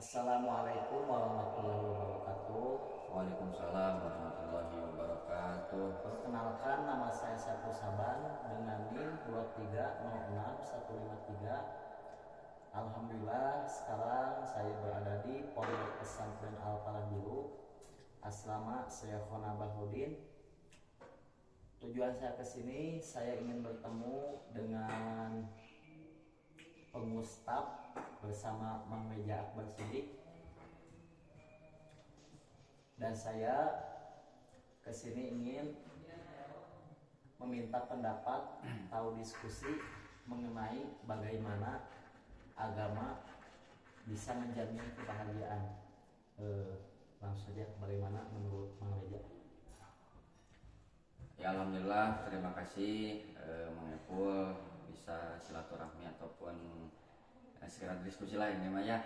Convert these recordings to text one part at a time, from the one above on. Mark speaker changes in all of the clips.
Speaker 1: Assalamualaikum warahmatullahi wabarakatuh.
Speaker 2: Waalaikumsalam warahmatullahi wabarakatuh.
Speaker 1: Perkenalkan, nama saya Saiful Saban dengan NIM 2306153. Alhamdulillah, sekarang saya berada di Pondok Pesantren Al Falah Guru, Asrama Syekhona Bahudin. Tujuan saya ke sini, saya ingin bertemu dengan pengustap bersama Mang Meja Akbar Sidik, dan saya kesini ingin meminta pendapat atau diskusi mengenai bagaimana agama bisa menjamin kebahagiaan. Langsung saja, bagaimana menurut Mang Meja?
Speaker 2: Ya, alhamdulillah, terima kasih Mang Epul bisa silaturahmi ataupun sekedar diskusi lah ini mah ya.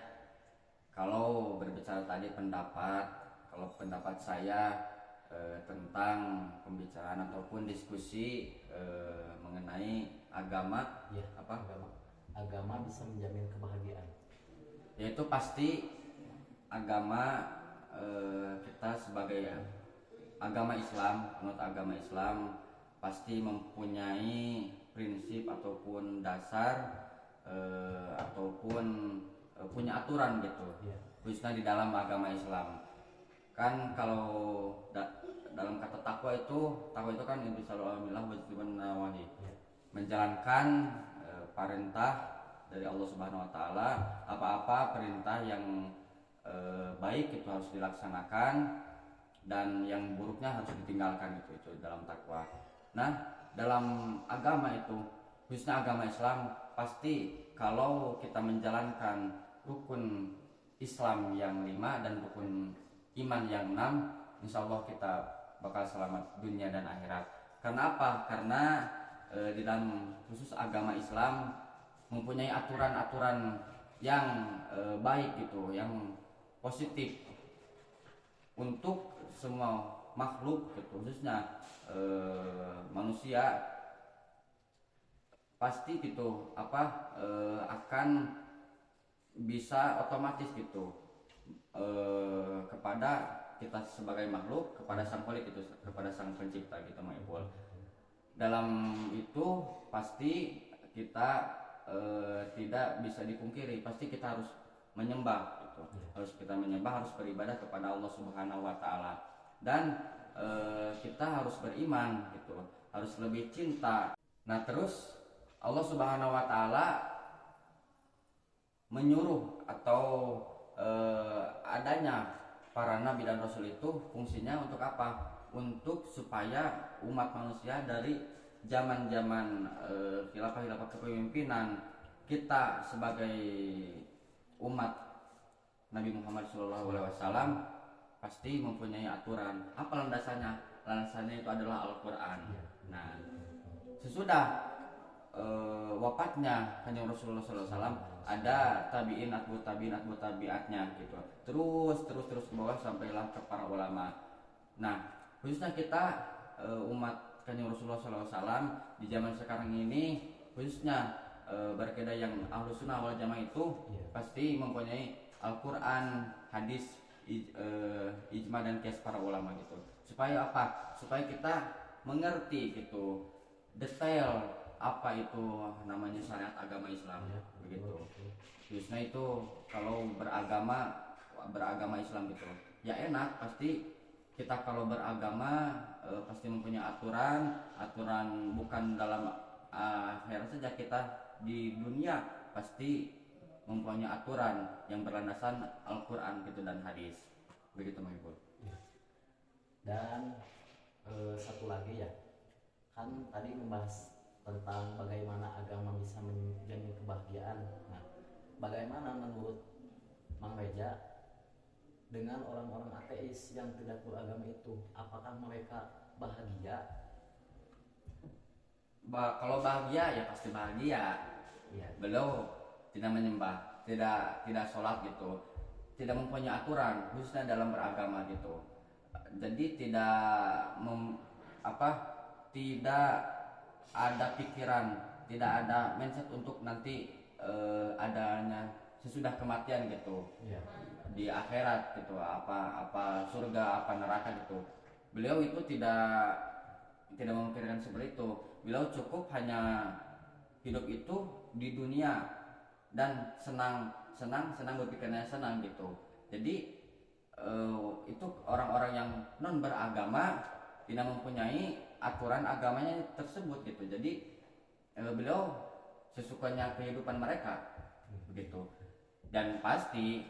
Speaker 2: Kalau berbicara tadi kalau pendapat saya tentang pembicaraan ataupun diskusi mengenai agama,
Speaker 1: Ya, agama bisa menjamin kebahagiaan.
Speaker 2: yaitu pasti agama, kita sebagai agama Islam, menurut agama Islam pasti mempunyai prinsip ataupun dasar ataupun punya aturan gitu, khususnya di dalam agama Islam. Kan kalau dalam kata takwa itu kan intisalulillah wajibun nawahi, menjalankan perintah dari Allah Subhanahu Wa Taala. Apa-apa perintah yang baik itu harus dilaksanakan dan yang buruknya harus ditinggalkan, itu dalam takwa. Nah, dalam agama itu, khususnya agama Islam, pasti kalau kita menjalankan rukun Islam yang 5 dan rukun iman yang 6, insya Allah kita bakal selamat dunia dan akhirat. Karena apa? Karena di dalam khusus agama Islam mempunyai aturan-aturan yang baik gitu, yang positif untuk semua makhluk gitu, khususnya manusia. Pasti gitu akan bisa otomatis gitu kepada kita sebagai makhluk, kepada sang Khalik itu, kepada sang pencipta gitu Maiful. Dalam itu pasti kita tidak bisa dipungkiri, pasti kita harus menyembah gitu. Kita harus beribadah kepada Allah Subhanahu Wa Taala, dan kita harus beriman gitu, harus lebih cinta. Nah, terus Allah Subhanahu Wa Taala menyuruh atau adanya para nabi dan rasul itu fungsinya untuk apa? Untuk supaya umat manusia dari zaman-zaman khilafah kepemimpinan kita sebagai umat Nabi Muhammad SAW pasti mempunyai aturan. Apa landasannya? Landasannya itu adalah Al-Quran. Nah, sesudah wafatnya Kanjeng Rasulullah SAW, ada tabiin, atbu tabiatnya gitu, terus ke bawah sampailah ke para ulama. Nah, khususnya kita umat Kanjeng Rasulullah SAW di zaman sekarang ini, khususnya berkaidah yang Ahlus Sunnah wal Jamaah itu pasti mempunyai Al-Quran, hadis, ijma dan qiyas para ulama gitu. Supaya apa? Supaya kita mengerti gitu detail apa itu namanya syariat agama Islam, begitu. Khususnya itu kalau beragama Islam gitu, ya enak, pasti kita kalau beragama pasti mempunyai aturan bukan dalam akhirat saja, kita di dunia pasti mempunyai aturan yang berlandasan Al-Quran gitu dan hadis, begitu Mas Ibu.
Speaker 1: Dan satu lagi ya, kan tadi membahas tentang bagaimana agama bisa menjamin kebahagiaan. Nah, bagaimana menurut Mang Meja dengan orang-orang ateis yang tidak beragama itu? Apakah mereka bahagia?
Speaker 2: Kalau bahagia ya pasti bahagia.
Speaker 1: Ya.
Speaker 2: Beliau tidak menyembah, tidak sholat gitu, tidak mempunyai aturan khususnya dalam beragama gitu. Jadi tidak ada pikiran, tidak ada mindset untuk nanti adanya sesudah kematian gitu,
Speaker 1: Iya.
Speaker 2: di akhirat gitu, apa surga apa neraka gitu. Beliau itu tidak memikirkan seperti itu. Beliau cukup hanya hidup itu di dunia dan senang berpikirnya senang gitu. Jadi itu orang-orang yang non beragama tidak mempunyai aturan agamanya tersebut gitu. Jadi beliau sesukanya kehidupan mereka begitu. Dan pasti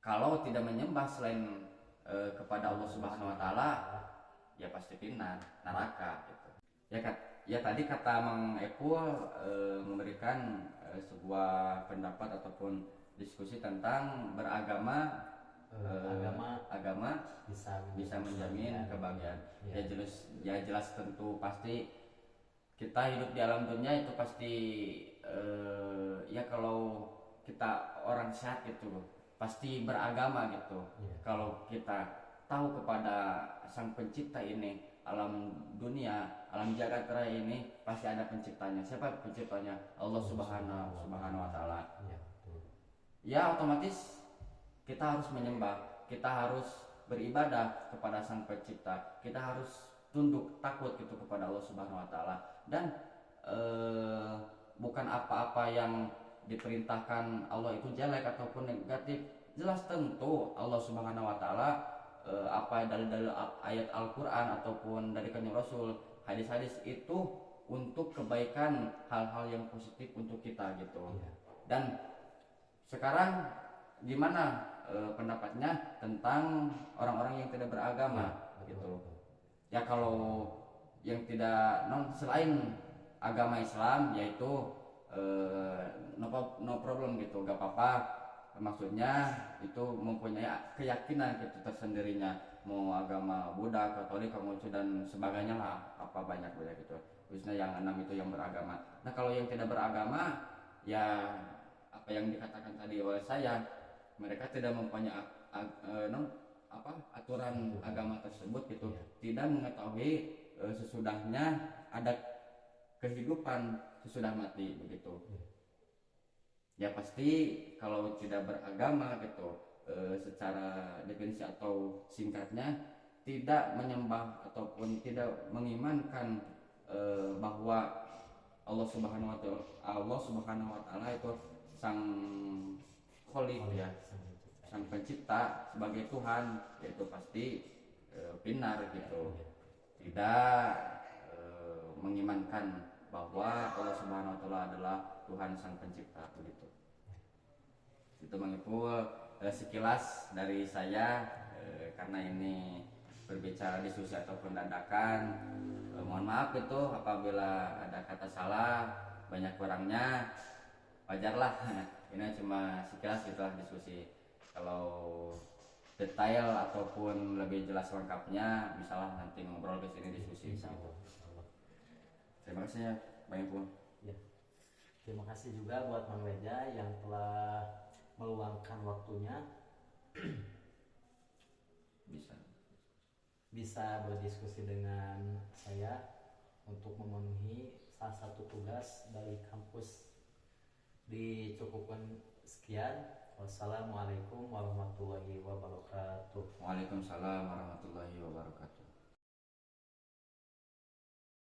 Speaker 2: kalau tidak menyembah selain kepada Allah Subhanahu wa taala, ya pasti pindah neraka gitu. Ya tadi kata Mang Epul memberikan sebuah pendapat ataupun diskusi tentang beragama, agama bisa menjamin kebahagiaan. Ya jelas tentu pasti kita hidup di alam dunia itu pasti ya kalau kita orang sehat gitu pasti beragama gitu. Kalau kita tahu kepada Sang Pencipta ini, alam dunia, alam jagat raya ini pasti ada penciptanya. Siapa penciptanya? Allah Subhanahu wa taala. Ya otomatis kita harus menyembah, kita harus beribadah kepada Sang Pencipta, kita harus tunduk takut gitu kepada Allah Subhanahu wa taala. Dan bukan apa-apa yang diperintahkan Allah itu jelek ataupun negatif. Jelas tentu Allah Subhanahu wa taala apa dalil-dalil ayat Al-Qur'an ataupun dari Kanjeng Rasul, hadis-hadis itu untuk kebaikan, hal-hal yang positif untuk kita gitu. Dan sekarang gimana pendapatnya tentang orang-orang yang tidak beragama gitu. Ya kalau yang tidak selain agama Islam yaitu no problem gitu, gak apa-apa. Maksudnya itu mempunyai keyakinan gitu tersendirinya, mau agama Buddha, Katolik, Konghucu dan sebagainya lah, apa banyak gitu. Khususnya yang 6 itu yang beragama. Nah kalau yang tidak beragama, ya apa yang dikatakan tadi oleh saya, mereka tidak mempunyai aturan agama tersebut gitu, tidak mengetahui sesudahnya ada kehidupan sesudah mati begitu. Ya pasti kalau tidak beragama gitu, secara definisi atau singkatnya tidak menyembah ataupun tidak mengimankan bahwa Allah Subhanahu wa taala itu sang Khalik ya, sang pencipta sebagai Tuhan, yaitu pasti benar gitu. Tidak mengimankan bahwa Allah Subhanahu wa taala adalah Tuhan sang pencipta begitu. Itu mengipul sekilas dari saya, karena ini berbicara diskusi ataupun dadakan. Mohon maaf itu apabila ada kata salah, banyak kurangnya, wajarlah. Ini cuma sekilas gitulah diskusi. Kalau detail ataupun lebih jelas lengkapnya, bisalah nanti ngobrol ke sini diskusi. Terima kasih ya, Bang Ipul.
Speaker 1: Ya. Terima kasih juga buat Mang Weja yang telah meluangkan waktunya bisa berdiskusi dengan saya untuk memenuhi salah satu tugas dari kampus. Dicukupkan sekian. Wassalamualaikum warahmatullahi wabarakatuh.
Speaker 2: Waalaikumsalam warahmatullahi wabarakatuh.